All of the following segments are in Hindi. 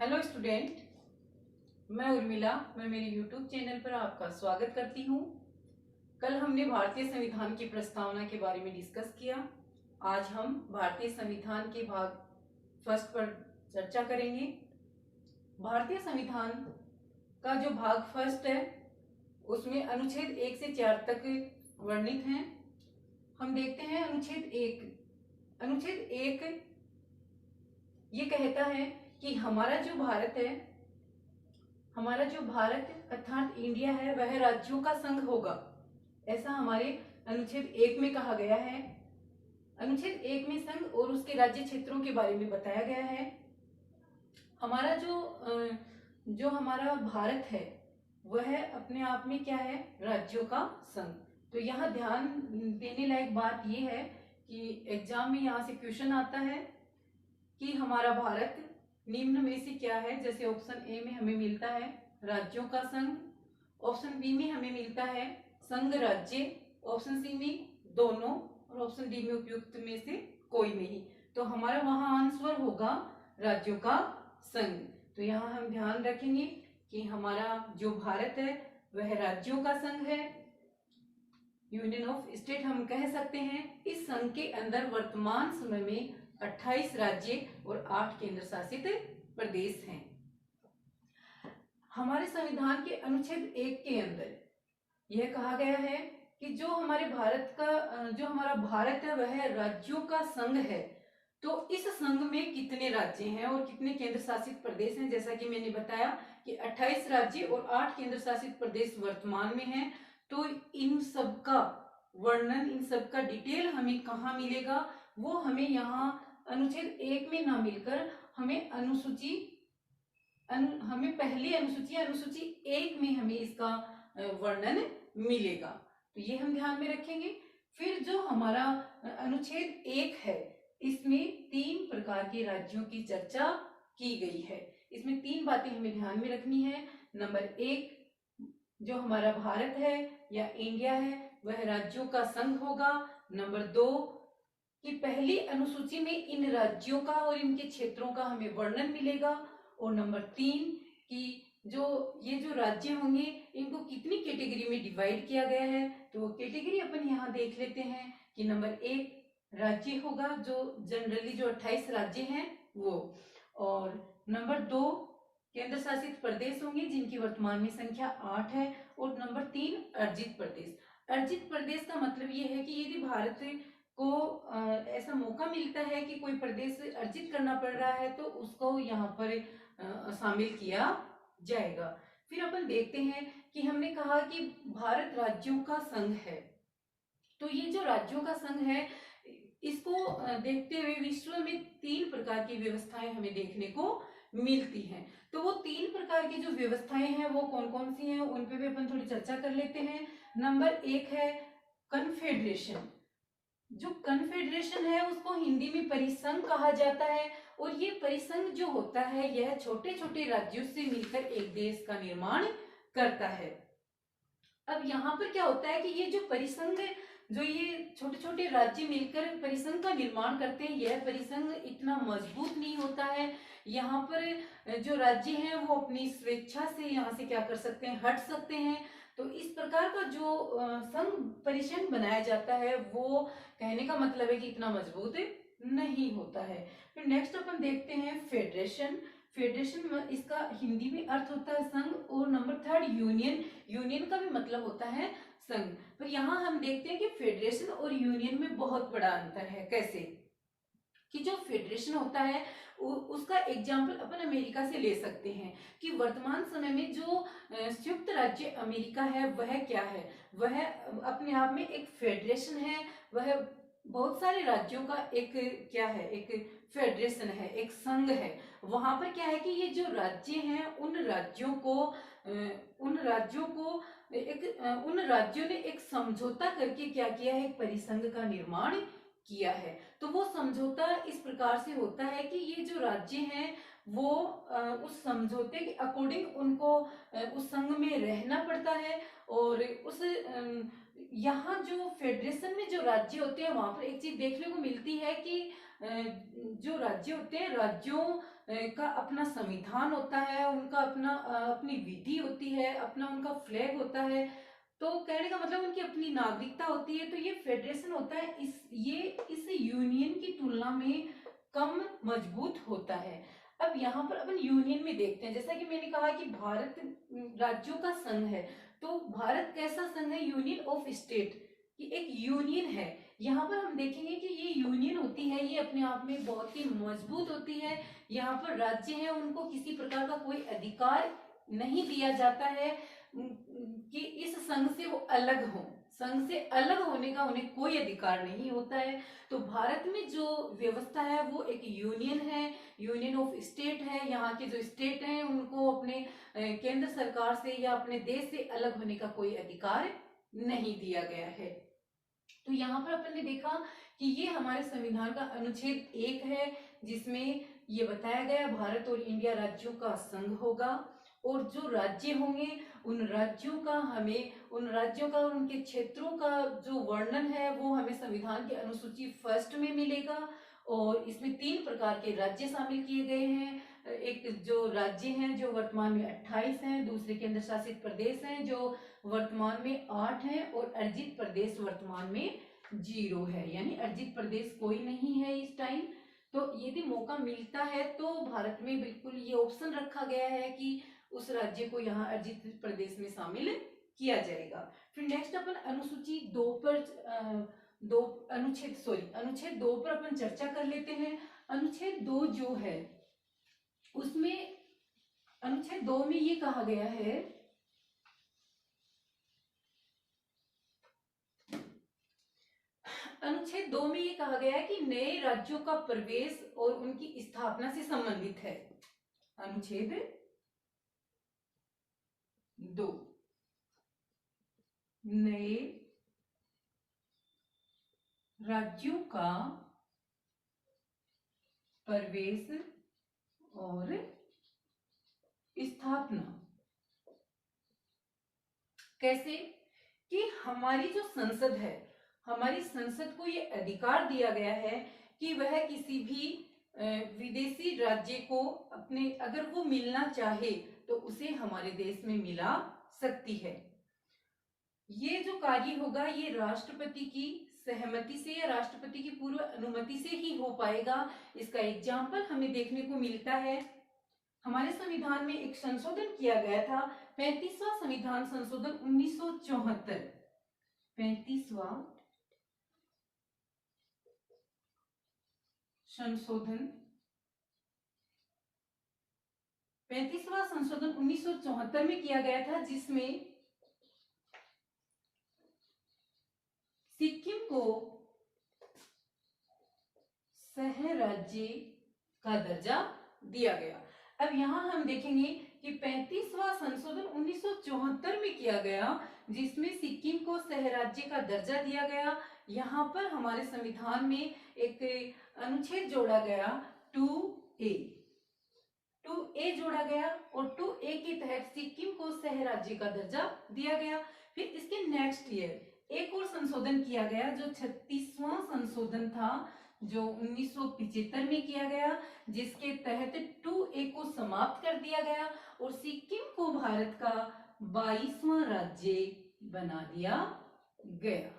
हेलो स्टूडेंट, मैं उर्मिला। मैं मेरे यूट्यूब चैनल पर आपका स्वागत करती हूँ। कल हमने भारतीय संविधान की प्रस्तावना के बारे में डिस्कस किया। आज हम भारतीय संविधान के भाग फर्स्ट पर चर्चा करेंगे। भारतीय संविधान का जो भाग फर्स्ट है उसमें अनुच्छेद 1 से 4 तक वर्णित हैं। हम देखते हैं अनुच्छेद 1। अनुच्छेद 1 ये कहता है कि हमारा जो भारत अर्थात इंडिया है वह राज्यों का संघ होगा। ऐसा हमारे अनुच्छेद 1 में कहा गया है। अनुच्छेद 1 में संघ और उसके राज्य क्षेत्रों के बारे में बताया गया है। हमारा जो हमारा भारत है वह अपने आप में क्या है? राज्यों का संघ। तो यहाँ ध्यान देने लायक बात यह है कि एग्जाम में यहाँ से क्वेश्चन आता है कि हमारा भारत निम्न में से क्या है। जैसे ऑप्शन ए में हमें मिलता है राज्यों का संघ, ऑप्शन बी में हमें मिलता है संघ राज्य, ऑप्शन सी में दोनों और ऑप्शन डी में उपयुक्त में से कोई नहीं। तो हमारा वहां आंसर होगा राज्यों का संघ। तो यहाँ हम ध्यान रखेंगे कि हमारा जो भारत है वह राज्यों का संघ है, यूनियन ऑफ स्टेट हम कह सकते हैं। इस संघ के अंदर वर्तमान समय में 28 राज्य और 8 केंद्र शासित प्रदेश हैं। हमारे संविधान के अनुच्छेद 1 के अंदर यह कहा गया है कि जो हमारा भारत है वह राज्यों का संघ है। तो इस संघ में कितने राज्य हैं और कितने केंद्र शासित प्रदेश हैं? जैसा कि मैंने बताया कि 28 राज्य और 8 केंद्र शासित प्रदेश वर्तमान में हैं। तो इन सब का वर्णन, इन सब का डिटेल हमें कहाँ मिलेगा? वो हमें यहाँ अनुच्छेद 1 में ना मिलकर हमें पहली अनुसूची 1 में हमें इसका वर्णन मिलेगा। तो ये हम ध्यान में रखेंगे। फिर जो हमारा अनुच्छेद 1 है इसमें 3 प्रकार के राज्यों की चर्चा की गई है। इसमें 3 बातें हमें ध्यान में रखनी है। नंबर 1, जो हमारा भारत है या इंडिया है वह राज्यों का संघ होगा। नंबर 2 कि पहली अनुसूची में इन राज्यों का और इनके क्षेत्रों का हमें वर्णन मिलेगा। और नंबर 3 कि ये जो राज्य होंगे इनको कितनी कैटेगरी में डिवाइड किया गया है। तो कैटेगरी अपन यहाँ देख लेते हैं कि नंबर 1 राज्य होगा जो जनरली जो 28 राज्य हैं वो, और नंबर 2 केंद्र शासित प्रदेश होंगे जिनकी वर्तमान में संख्या 8 है, और नंबर 3 अर्जित प्रदेश। अर्जित प्रदेश का मतलब ये है कि यदि भारत को ऐसा मौका मिलता है कि कोई प्रदेश अर्जित करना पड़ रहा है तो उसको यहाँ पर शामिल किया जाएगा। फिर अपन देखते हैं कि हमने कहा कि भारत राज्यों का संघ है। तो ये जो राज्यों का संघ है इसको देखते हुए विश्व में 3 प्रकार की व्यवस्थाएं हमें देखने को मिलती हैं। तो वो 3 प्रकार की जो व्यवस्थाएं हैं वो कौन कौन सी हैं उन पे भी अपन थोड़ी चर्चा कर लेते हैं। नंबर 1 है कन्फेडरेशन। जो कन्फेडरेशन है उसको हिंदी में परिसंघ कहा जाता है, और ये परिसंघ जो होता है यह छोटे छोटे राज्यों से मिलकर एक देश का निर्माण करता है। अब यहाँ पर क्या होता है कि ये जो परिसंघ, जो ये छोटे छोटे राज्य मिलकर परिसंघ का निर्माण करते हैं, यह परिसंघ इतना मजबूत नहीं होता है। यहाँ पर जो राज्य हैं वो अपनी स्वेच्छा से यहाँ से क्या कर सकते हैं, हट सकते हैं। तो इस प्रकार का जो संघ परिसंघ बनाया जाता है वो कहने का मतलब है कि इतना मजबूत नहीं होता है। फिर नेक्स्ट अपन देखते हैं फेडरेशन। फेडरेशन इसका हिंदी में अर्थ होता है संघ, और नंबर 3 यूनियन। यूनियन का भी मतलब होता है संघ। पर यहाँ हम देखते हैं कि फेडरेशन और यूनियन में बहुत बड़ा अंतर है। कैसे कि जो फेडरेशन होता है उसका एग्जाम्पल अपन अमेरिका से ले सकते हैं कि वर्तमान समय में जो संयुक्त राज्य अमेरिका है वह क्या है, वह अपने आप में एक फेडरेशन है। वह बहुत सारे राज्यों का एक क्या है, एक फेडरेशन है, एक संघ है। वहां पर क्या है कि ये जो राज्य हैं उन राज्यों ने एक समझौता करके क्या किया है, एक परिसंघ का निर्माण किया है। तो वो समझौता इस प्रकार से होता है कि ये जो राज्य हैं वो उस समझौते के अकॉर्डिंग उनको उस संघ में रहना पड़ता है। और उस यहाँ जो फेडरेशन में जो राज्य होते हैं वहां पर एक चीज देखने को मिलती है कि जो राज्य होते हैं राज्यों का अपना संविधान होता है, उनका अपनी विधि होती है, अपना उनका फ्लैग होता है। तो कहने का मतलब उनकी अपनी नागरिकता होती है। तो ये फेडरेशन होता है, इस यूनियन की तुलना में कम मजबूत होता है। अब यहाँ पर अपन यूनियन में देखते हैं, जैसा कि मैंने कहा कि भारत राज्यों का संघ है। तो भारत कैसा संघ है? यूनियन ऑफ स्टेट की एक यूनियन है। यहाँ पर हम देखेंगे कि ये यूनियन होती है, ये अपने आप में बहुत ही मजबूत होती है। यहाँ पर राज्य है, उनको किसी प्रकार का कोई अधिकार नहीं दिया जाता है कि इस संघ से वो अलग हो। संघ से अलग होने का उन्हें कोई अधिकार नहीं होता है। तो भारत में जो व्यवस्था है वो एक यूनियन है, यूनियन ऑफ स्टेट है। यहाँ के जो स्टेट हैं उनको अपने केंद्र सरकार से या अपने देश से अलग होने का कोई अधिकार नहीं दिया गया है। तो यहाँ पर अपन ने देखा कि ये हमारे संविधान का अनुच्छेद 1 है, जिसमें ये बताया गया भारत और इंडिया राज्यों का संघ होगा, और जो राज्य होंगे उन राज्यों का उनके क्षेत्रों का जो वर्णन है वो हमें संविधान की अनुसूची 1 में मिलेगा। और इसमें 3 प्रकार के राज्य शामिल किए गए हैं। एक जो राज्य हैं जो वर्तमान में 28 हैं, दूसरे केंद्र शासित प्रदेश हैं जो वर्तमान में 8 हैं, और अर्जित प्रदेश वर्तमान में 0 है, यानी अर्जित प्रदेश कोई नहीं है इस टाइम। तो यदि मौका मिलता है तो भारत में बिल्कुल ये ऑप्शन रखा गया है कि उस राज्य को यहाँ अर्जित प्रदेश में शामिल किया जाएगा। फिर नेक्स्ट अपन अनुसूची 2 पर अनुच्छेद 2 पर अपन चर्चा कर लेते हैं। अनुच्छेद 2 जो है उसमें अनुच्छेद 2 में ये कहा गया है, अनुच्छेद 2 में ये कहा गया है कि नए राज्यों का प्रवेश और उनकी स्थापना से संबंधित है। अनुच्छेद 2 नए राज्यों का प्रवेश और स्थापना कैसे? कि हमारी जो संसद है, हमारी संसद को ये अधिकार दिया गया है कि वह किसी भी विदेशी राज्य को अपने अगर वो मिलना चाहे तो उसे हमारे देश में मिला सकती है। ये जो कार्य होगा ये राष्ट्रपति की सहमति से या राष्ट्रपति की पूर्व अनुमति से ही हो पाएगा। इसका एग्जाम्पल हमें देखने को मिलता है, हमारे संविधान में एक संशोधन किया गया था, 35वां संविधान संशोधन 1974। 35वां संशोधन 1974 में किया गया था, जिसमें सिक्किम को सह राज्य का दर्जा दिया गया। अब यहाँ हम देखेंगे कि 35वां संशोधन 1974 में किया गया, जिसमें सिक्किम को सह राज्य का दर्जा दिया गया। यहाँ पर हमारे संविधान में एक अनुच्छेद जोड़ा गया 2A जोड़ा गया, और 2A के तहत सिक्किम को सह राज्य का दर्जा दिया गया। फिर इसके नेक्स्ट ईयर एक और संशोधन किया गया, जो 36वां संशोधन था, जो 1975 में किया गया, जिसके तहत 2A को समाप्त कर दिया गया और सिक्किम को भारत का 22वां राज्य बना दिया गया।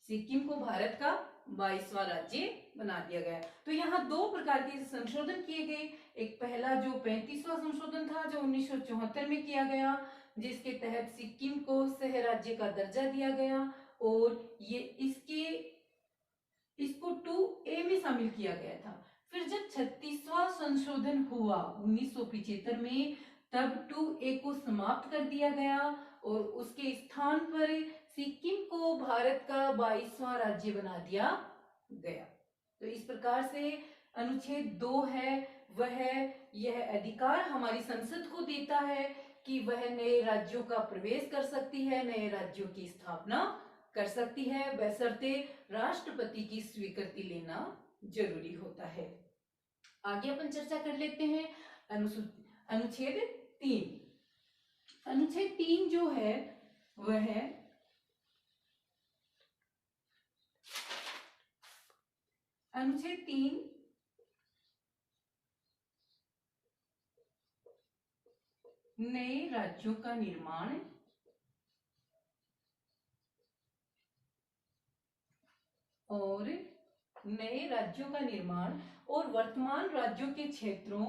सिक्किम को भारत का 22वां राज्य बना दिया गया। तो यहाँ 2 प्रकार के संशोधन किए गए। एक पहला जो 35वां संशोधन था, जो 1974 में किया गया, जिसके तहत सिक्किम को सह राज्य का दर्जा दिया गया, और ये इसको 2A में शामिल किया गया था। फिर जब 36वां संशोधन हुआ 1975 में, तब 2A को समाप्त कर दिया गया और उसके स्थान पर सिक्किम को भारत का 22वां राज्य बना दिया गया। तो इस प्रकार से अनुच्छेद 2 है वह यह अधिकार हमारी संसद को देता है कि वह नए राज्यों का प्रवेश कर सकती है, नए राज्यों की स्थापना कर सकती है, बशर्ते राष्ट्रपति की स्वीकृति लेना जरूरी होता है। आगे अपन चर्चा कर लेते हैं अनुच्छेद 3। अनुच्छेद 3 जो है वह अनुच्छेद 3 नए राज्यों का निर्माण और नए राज्यों का निर्माण और वर्तमान राज्यों के क्षेत्रों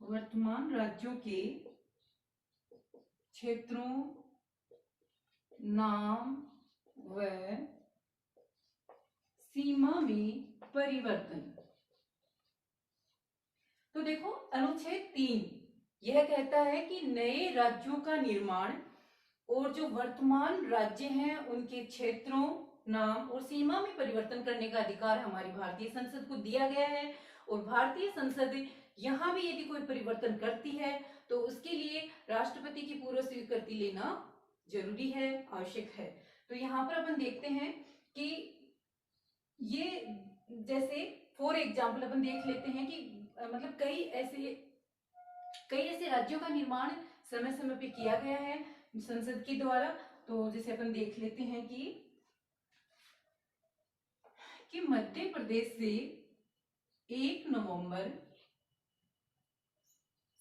वर्तमान राज्यों के क्षेत्रों, नाम व सीमा में परिवर्तन। तो देखो अनुच्छेद 3 यह कहता है कि नए राज्यों का निर्माण और जो वर्तमान राज्य हैं उनके क्षेत्रों, नाम और सीमा में परिवर्तन करने का अधिकार हमारी भारतीय संसद को दिया गया है। और भारतीय संसद यहाँ भी यदि कोई परिवर्तन करती है तो उसके लिए राष्ट्रपति की पूर्व स्वीकृति लेना जरूरी है, आवश्यक है। तो यहाँ पर अपन देखते हैं कि ये जैसे फॉर एग्जाम्पल अपन देख लेते हैं कि मतलब कई ऐसे राज्यों का निर्माण समय समय पे किया गया है संसद के द्वारा। तो जैसे अपन देख लेते हैं कि मध्य प्रदेश से 1 नवंबर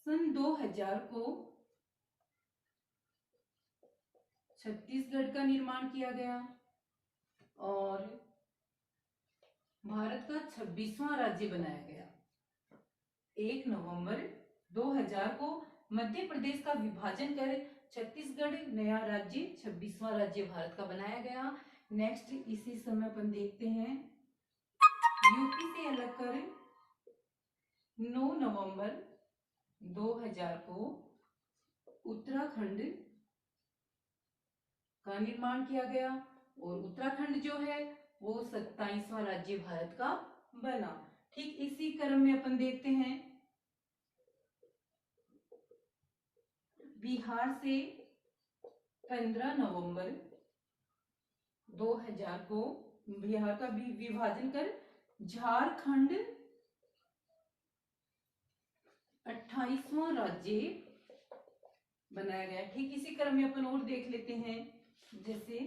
सन 2000 को छत्तीसगढ़ का निर्माण किया गया और भारत का 26वां राज्य बनाया गया। 1 नवंबर 2000 को मध्य प्रदेश का विभाजन कर छत्तीसगढ़ नया राज्य 26वां राज्य भारत का बनाया गया। नेक्स्ट इसी समय अपन देखते हैं यूपी से अलग कर 9 नवंबर 2000 को उत्तराखंड का निर्माण किया गया और उत्तराखंड जो है वो 27वां राज्य भारत का बना। ठीक इसी क्रम में अपन देखते हैं बिहार से 15 नवंबर 2000 को बिहार का विभाजन कर झारखंड 28वां राज्य बनाया गया। ठीक इसी क्रम में अपन और देख लेते हैं जैसे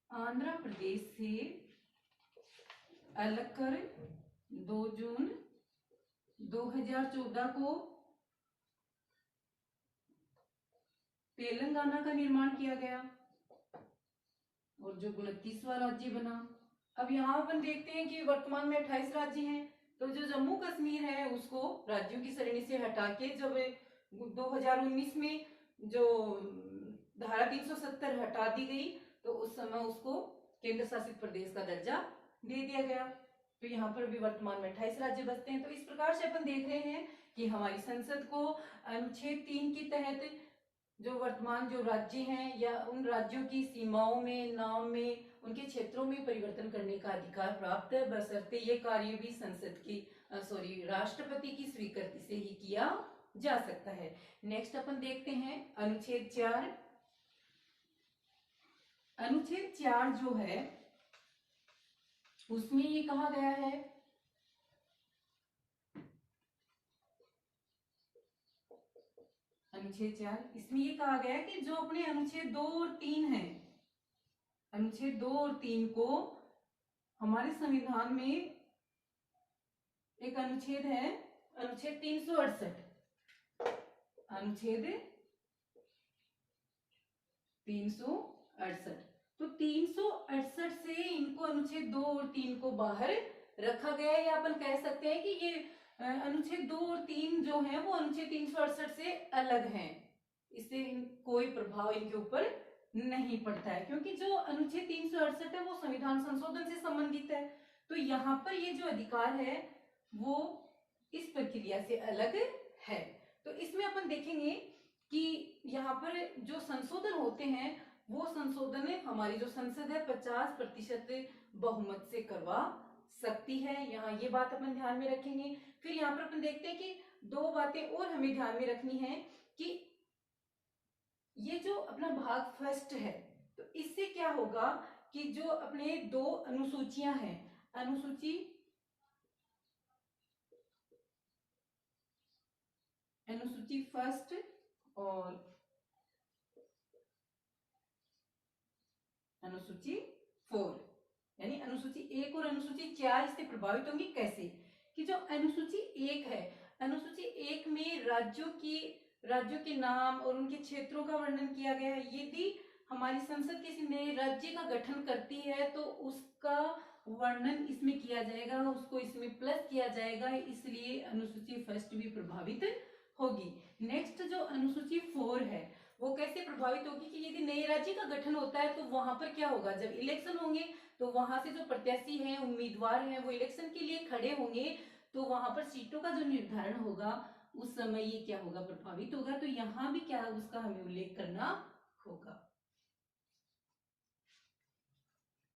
आंध्र प्रदेश से अलग कर 2 जून 2014 को तेलंगाना का निर्माण किया गया और जो 29वां राज्य बना। अब यहाँ अपन देखते हैं कि वर्तमान में 28 राज्य हैं। तो जो जम्मू कश्मीर है उसको राज्यों की श्रेणी से हटा के जब 2019 में जो धारा 370 हटा दी गई तो उस समय उसको केंद्र शासित प्रदेश का दर्जा दे दिया गया। तो यहाँ पर भी वर्तमान में 28 राज्य बचते हैं। तो इस प्रकार से अपन देख रहे हैं कि हमारी संसद को अनुच्छेद 3 के तहत जो वर्तमान जो राज्य हैं या उन राज्यों की सीमाओं में, नाम में, उनके क्षेत्रों में परिवर्तन करने का अधिकार प्राप्त है, बशर्ते ये कार्य भी संसद की राष्ट्रपति की स्वीकृति से ही किया जा सकता है। नेक्स्ट अपन देखते हैं अनुच्छेद 4। अनुच्छेद 4 जो है उसमें ये कहा गया है अनुच्छेद 4 इसमें ये कहा गया है कि जो अपने अनुच्छेद 2 और 3 है, अनुच्छेद 2 और 3 को हमारे संविधान में एक अनुच्छेद है अनुच्छेद 368, अनुच्छेद 368। तो 368 से इनको अनुच्छेद 2 और 3 को बाहर रखा गया है या अपन कह सकते हैं कि ये अनुच्छेद 2 और 3 जो है वो अनुच्छेद 368 से अलग हैं। इससे कोई प्रभाव इनके ऊपर नहीं पड़ता है क्योंकि जो अनुच्छेद 368 है वो संविधान संशोधन से संबंधित है। तो यहाँ पर ये जो अधिकार है वो इस प्रक्रिया से अलग है। तो इसमें अपन देखेंगे कि यहाँ पर जो संशोधन होते हैं वो संशोधन हमारी जो संसद है 50% बहुमत से करवा सकती है। यहाँ ये बात अपन ध्यान में रखेंगे। फिर यहाँ पर अपन देखते हैं कि 2 बातें और हमें ध्यान में रखनी है कि ये जो अपना भाग फर्स्ट है तो इससे क्या होगा कि जो अपने 2 अनुसूचियां हैं, अनुसूची अनुसूची फर्स्ट और अनुसूची 4, यानी अनुसूची 1 और अनुसूची 4 इससे प्रभावित होंगी। कैसे? कि जो अनुसूची 1 है, अनुसूची 1 में राज्यों के नाम और उनके क्षेत्रों का वर्णन किया गया है। यदि हमारी संसद किसी नए राज्य का गठन करती है तो उसका वर्णन इसमें किया जाएगा, उसको इसमें प्लस किया जाएगा, इसलिए अनुसूची फर्स्ट भी प्रभावित होगी। नेक्स्ट जो अनुसूची 4 है वो कैसे प्रभावित होगी कि यदि नए राज्य का गठन होता है तो वहां पर क्या होगा, जब इलेक्शन होंगे तो वहां से जो प्रत्याशी हैं, उम्मीदवार हैं, वो इलेक्शन के लिए खड़े होंगे, तो वहां पर सीटों का जो निर्धारण होगा उस समय ये क्या होगा, प्रभावित होगा। तो यहाँ भी क्या उसका हमें उल्लेख करना होगा।